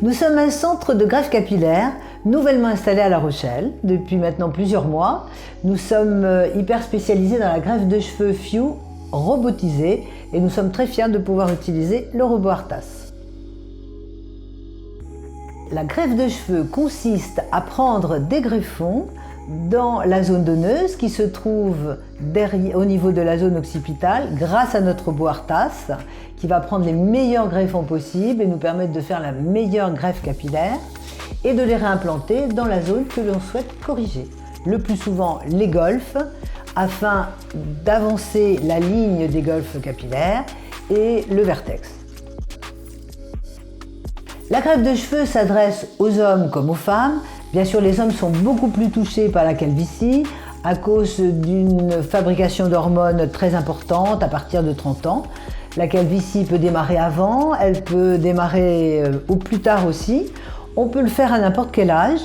Nous sommes un centre de greffe capillaire nouvellement installé à La Rochelle depuis maintenant plusieurs mois. Nous sommes hyper spécialisés dans la greffe de cheveux FIU robotisée et nous sommes très fiers de pouvoir utiliser le robot Artas. La greffe de cheveux consiste à prendre des greffons dans la zone donneuse qui se trouve au niveau de la zone occipitale grâce à notre robot Artas qui va prendre les meilleurs greffons possibles et nous permettre de faire la meilleure greffe capillaire et de les réimplanter dans la zone que l'on souhaite corriger. Le plus souvent les golfes afin d'avancer la ligne des golfes capillaires et le vertex. La greffe de cheveux s'adresse aux hommes comme aux femmes. Bien sûr, les hommes sont beaucoup plus touchés par la calvitie à cause d'une fabrication d'hormones très importante à partir de 30 ans. La calvitie peut démarrer avant, elle peut démarrer au plus tard aussi. On peut le faire à n'importe quel âge.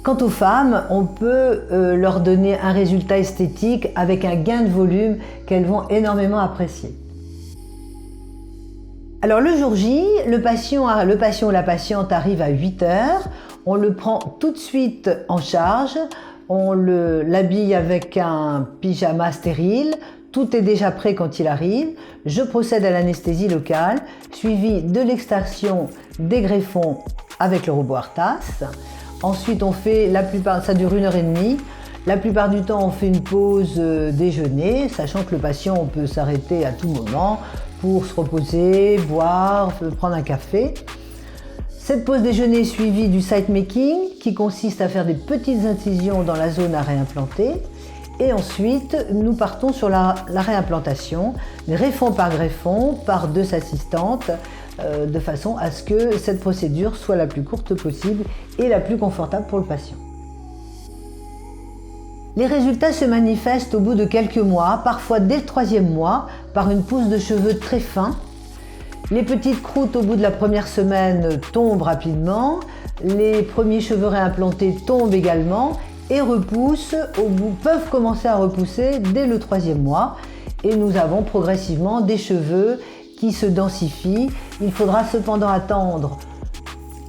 Quant aux femmes, on peut leur donner un résultat esthétique avec un gain de volume qu'elles vont énormément apprécier. Alors le jour J, le patient ou la patiente arrive à 8 heures. On le prend tout de suite en charge, on l'habille avec un pyjama stérile, tout est déjà prêt quand il arrive. Je procède à l'anesthésie locale, suivi de l'extraction des greffons avec le robot Artas. Ensuite, on fait ça dure 1h30. La plupart du temps, on fait une pause déjeuner, sachant que le patient peut s'arrêter à tout moment pour se reposer, boire, prendre un café. Cette pause déjeuner est suivie du site making qui consiste à faire des petites incisions dans la zone à réimplanter. Et ensuite, nous partons sur la réimplantation, greffon par 2 assistantes, de façon à ce que cette procédure soit la plus courte possible et la plus confortable pour le patient. Les résultats se manifestent au bout de quelques mois, parfois dès le 3e mois, par une pousse de cheveux très fin. Les petites croûtes au bout de la première semaine tombent rapidement, les premiers cheveux réimplantés tombent également et peuvent commencer à repousser dès le 3e mois et nous avons progressivement des cheveux qui se densifient. Il faudra cependant attendre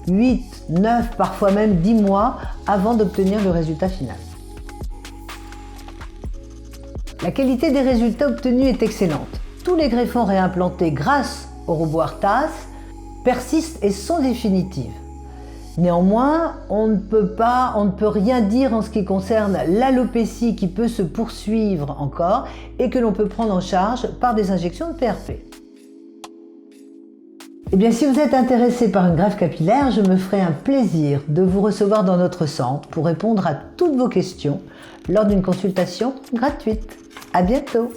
8, 9, parfois même 10 mois avant d'obtenir le résultat final. La qualité des résultats obtenus est excellente. Tous les greffons réimplantés grâce au robot Artas persistent et sont définitives. Néanmoins, on ne peut rien dire en ce qui concerne l'alopécie qui peut se poursuivre encore et que l'on peut prendre en charge par des injections de PRP. Eh bien, si vous êtes intéressé par une greffe capillaire, je me ferai un plaisir de vous recevoir dans notre centre pour répondre à toutes vos questions lors d'une consultation gratuite. À bientôt!